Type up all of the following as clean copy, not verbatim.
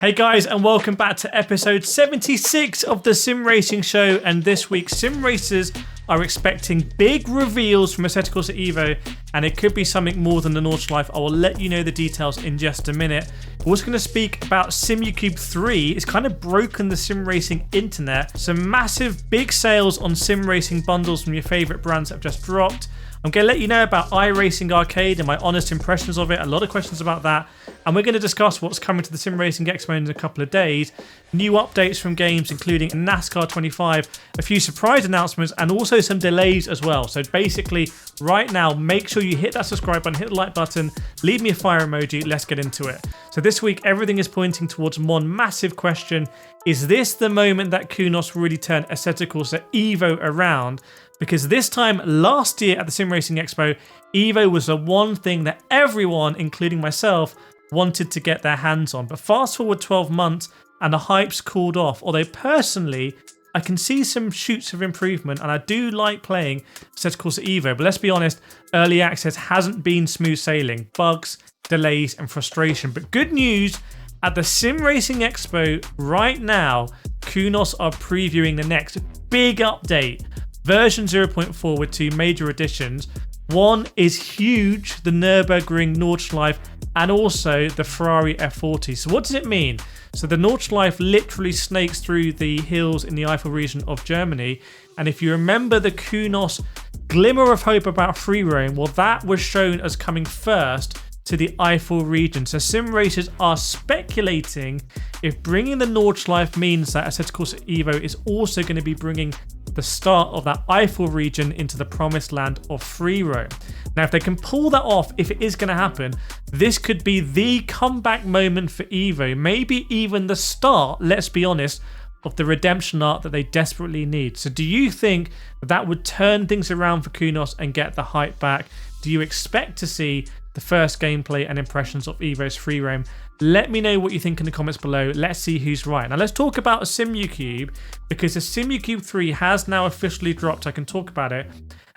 Hey guys, and welcome back to episode 76 of the Sim Racing Show. And this week, sim racers are expecting big reveals from Assetto Corsa Evo, and it could be something more than the Nordschleife. I will let you know the details in just a minute. We're also going to speak about Simucube 3. It's kind of broken the sim racing internet. Some massive big sales on sim racing bundles from your favourite brands that have just dropped. I'm going to let you know about iRacing Arcade and my honest impressions of it. A lot of questions about that. And we're going to discuss what's coming to the Sim Racing Expo in a couple of days. New updates from games, including NASCAR 25, a few surprise announcements, and also some delays as well. So basically, right now, make sure you hit that subscribe button, hit the like button, leave me a fire emoji. Let's get into it. So this week, everything is pointing towards one massive question. Is this the moment that Kunos really turned Assetto Corsa Evo around? Because this time last year at the Sim Racing Expo, Evo was the one thing that everyone, including myself, wanted to get their hands on. But fast forward 12 months and the hype's cooled off. Although personally, I can see some shoots of improvement and I do like playing Assetto Corsa Evo. But let's be honest, early access hasn't been smooth sailing. Bugs, delays and frustration. But good news, at the Sim Racing Expo right now, Kunos are previewing the next big update. Version 0.4 with two major additions. One is huge, the Nürburgring Nordschleife, and also the Ferrari F40. So what does it mean? So the Nordschleife literally snakes through the hills in the Eifel region of Germany. And if you remember the Kunos glimmer of hope about free roam, well, that was shown as coming first to the Eifel region. So sim racers are speculating if bringing the Nordschleife means that Assetto Corsa Evo is also going to be bringing the start of that Eifel region into the promised land of free roam. Now, if they can pull that off, if it is going to happen, this could be the comeback moment for Evo. Maybe even the start, let's be honest, of the redemption arc that they desperately need. So do you think that would turn things around for Kunos and get the hype back? Do you expect to see the first gameplay and impressions of Evo's free roam? Let me know what you think in the comments below. Let's see who's right. Now let's talk about Simucube, because the Simucube 3 has now officially dropped. I can talk about it.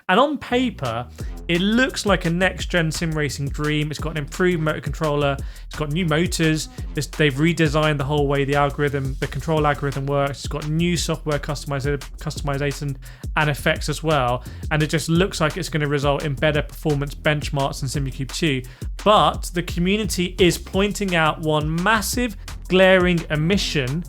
And on paper, it looks like a next-gen sim racing dream. It's got an improved motor controller. It's got new motors. They've redesigned the whole way the control algorithm works. It's got new software customization and effects as well. And it just looks like it's going to result in better performance benchmarks than Simucube 2. But the community is pointing out one massive glaring omission.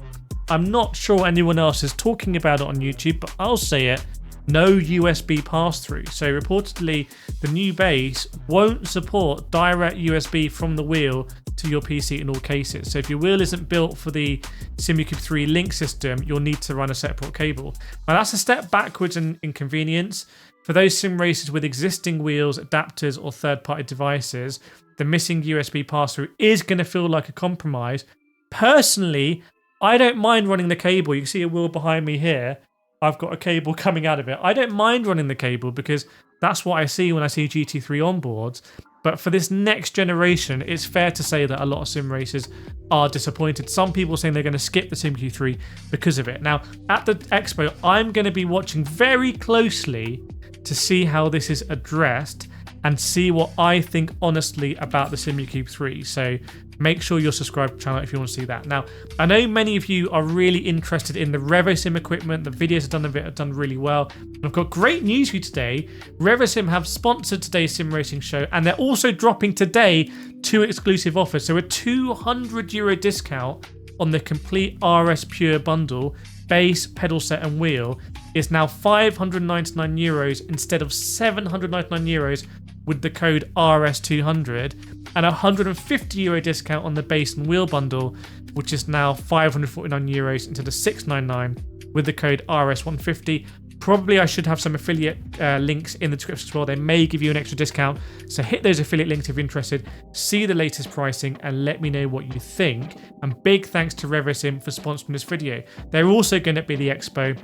I'm not sure anyone else is talking about it on YouTube, but I'll say it. No USB pass-through. So reportedly, the new base won't support direct USB from the wheel to your PC in all cases. So if your wheel isn't built for the Simucube 3 link system, you'll need to run a separate cable. Now that's a step backwards in inconvenience. For those sim racers with existing wheels, adapters or third-party devices, the missing USB pass-through is going to feel like a compromise. Personally, I don't mind running the cable. You can see a wheel behind me here. I've got a cable coming out of it. I don't mind running the cable because that's what I see when I see GT3 onboards. But for this next generation, it's fair to say that a lot of sim racers are disappointed. Some people saying they're going to skip the Simucube 3 because of it. Now, at the Expo, I'm going to be watching very closely to see how this is addressed and see what I think honestly about the Simucube 3. So make sure you're subscribed to the channel if you want to see that. Now, I know many of you are really interested in the Revosim equipment. The videos have done really well. And I've got great news for you today. Revosim have sponsored today's Sim Racing Show, and they're also dropping today 2 exclusive offers. So a €200 discount on the complete RS Pure bundle, base, pedal set and wheel, is now €599 instead of €799 with the code RS200, and a €150 discount on the base and wheel bundle, which is now €549 instead of €699 with the code RS150. Probably I should have some affiliate links in the description as well. They may give you an extra discount, so hit those affiliate links if you're interested. See the latest pricing and let me know what you think. And big thanks to Revosim for sponsoring this video. They're also going to be at the Expo,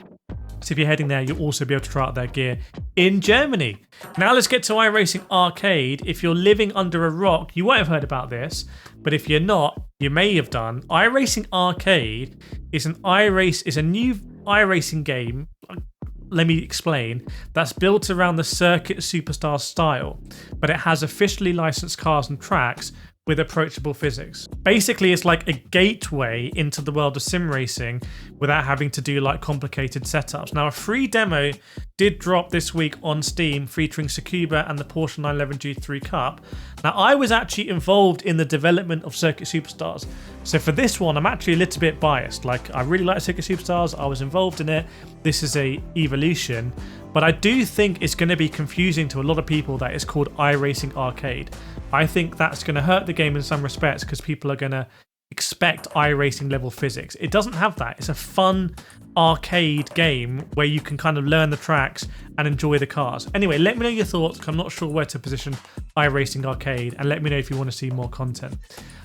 so if you're heading there, you'll also be able to try out their gear in Germany. Now let's get to iRacing Arcade. If you're living under a rock, you won't have heard about this, but if you're not, you may have done. iRacing Arcade is a new iRacing game. Let me explain. That's built around the Circuit Superstar style, but it has officially licensed cars and tracks with approachable physics. Basically, it's like a gateway into the world of sim racing without having to do like complicated setups. Now, a free demo did drop this week on Steam featuring Simucube and the Porsche 911 G3 Cup. Now, I was actually involved in the development of Circuit Superstars. So for this one, I'm actually a little bit biased. Like, I really like Circuit Superstars. I was involved in it. This is a evolution. But I do think it's going to be confusing to a lot of people that it's called iRacing Arcade. I think that's going to hurt the game in some respects because people are going to expect iRacing level physics. It doesn't have that. It's a fun arcade game where you can kind of learn the tracks and enjoy the cars. Anyway, let me know your thoughts because I'm not sure where to position iRacing Arcade, and let me know if you want to see more content.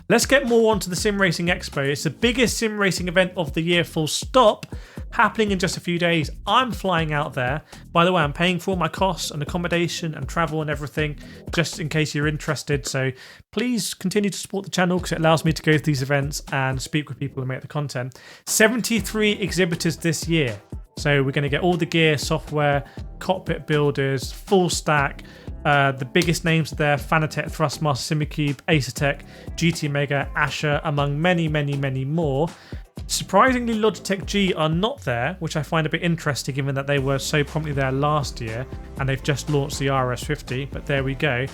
Let's get more onto the Sim Racing Expo. It's the biggest sim racing event of the year, full stop, happening in just a few days. I'm flying out there. By the way, I'm paying for all my costs and accommodation and travel and everything, just in case you're interested. So please continue to support the channel because it allows me to go to these events and speak with people and make the content. 73 exhibitors this year. So we're going to get all the gear, software, cockpit builders, full stack. The biggest names are there: Fanatec, Thrustmaster, Simucube, Asetec, GT Mega, Asher, among many, many, many more. Surprisingly, Logitech G are not there, which I find a bit interesting given that they were so promptly there last year and they've just launched the RS50, but there we go.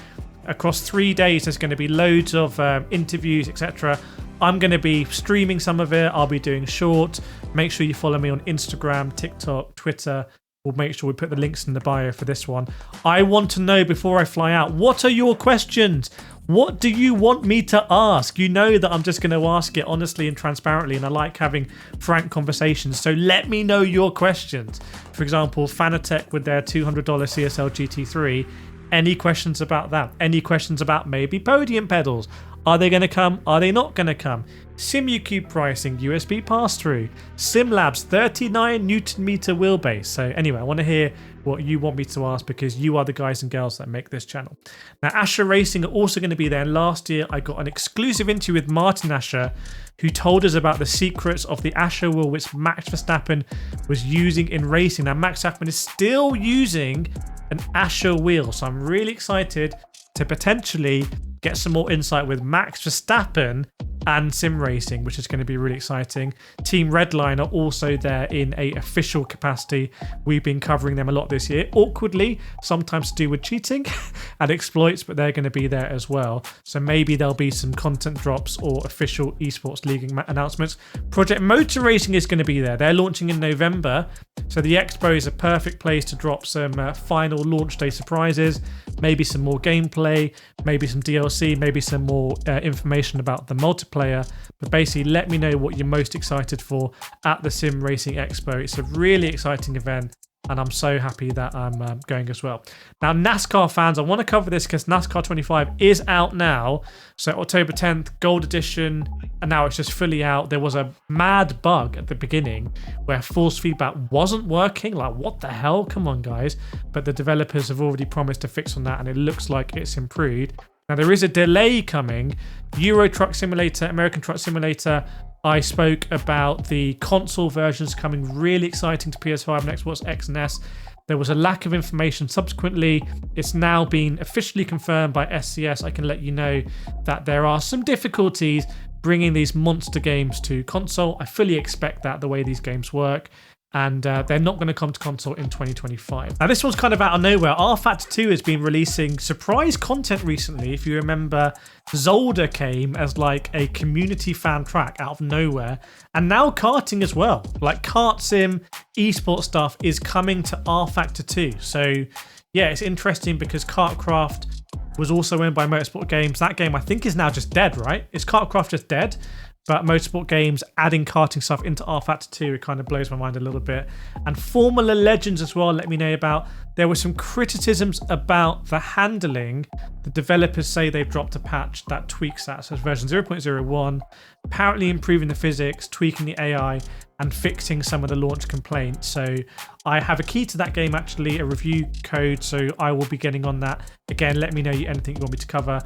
Across 3 days, there's going to be loads of interviews, etc. I'm going to be streaming some of it. I'll be doing short. Make sure you follow me on Instagram, TikTok, Twitter. We'll make sure we put the links in the bio for this one. I want to know before I fly out, what are your questions? What do you want me to ask? You know that I'm just going to ask it honestly and transparently, and I like having frank conversations. So let me know your questions. For example, Fanatec with their $200 CSL GT3. Any questions about that? Any questions about maybe podium pedals? Are they going to come? Are they not going to come? Simucube pricing, USB pass-through, SimLabs 39 Newton meter wheelbase. So anyway, I want to hear what you want me to ask because you are the guys and girls that make this channel. Now, Asher Racing are also going to be there. Last year, I got an exclusive interview with Martin Asher, who told us about the secrets of the Asher wheel, which Max Verstappen was using in racing. Now, Max Verstappen is still using an Asher wheel, so I'm really excited to potentially get some more insight with Max Verstappen and sim racing, which is going to be really exciting. Team Redline are also there in a official capacity. We've been covering them a lot this year, awkwardly, sometimes to do with cheating and exploits, but they're going to be there as well. So maybe there'll be some content drops or official esports league announcements. Project Motor Racing is going to be there. They're launching in November, so the Expo is a perfect place to drop some final launch day surprises, maybe some more gameplay, maybe some DLC, maybe some more information about the multiplayer. But basically, let me know what you're most excited for at the Sim Racing Expo. It's a really exciting event, and I'm so happy that I'm going as well. Now, NASCAR fans, I want to cover this because NASCAR 25 is out now. So October 10th, Gold Edition, and now it's just fully out. There was a mad bug at the beginning where force feedback wasn't working. Like, what the hell? Come on, guys. But the developers have already promised to fix on that, and it looks like it's improved. Now, there is a delay coming. Euro Truck Simulator, American Truck Simulator. I spoke about the console versions coming, really exciting to PS5 and Xbox X and S. There was a lack of information subsequently. It's now been officially confirmed by SCS. I can let you know that there are some difficulties bringing these monster games to console. I fully expect that the way these games work. And they're not going to come to console in 2025. Now, this one's kind of out of nowhere. rFactor 2 has been releasing surprise content recently. If you remember, Zolder came as like a community fan track out of nowhere. And now karting as well. Like kart sim, esports stuff is coming to rFactor 2. So yeah, it's interesting because KartCraft was also owned by Motorsport Games. That game I think is now just dead, right? Is KartCraft just dead? But Motorsport Games adding karting stuff into rFactor 2, it kind of blows my mind a little bit. And Formula Legends as well, let me know about. There were some criticisms about the handling. The developers say they've dropped a patch that tweaks that. So it's version 0.01, apparently improving the physics, tweaking the AI, and fixing some of the launch complaints. So I have a key to that game, actually, a review code. So I will be getting on that. Again, let me know anything you want me to cover.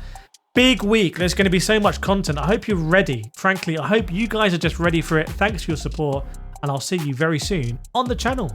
Big week. There's going to be so much content. I hope you're ready. Frankly, I hope you guys are just ready for it. Thanks for your support, and I'll see you very soon on the channel.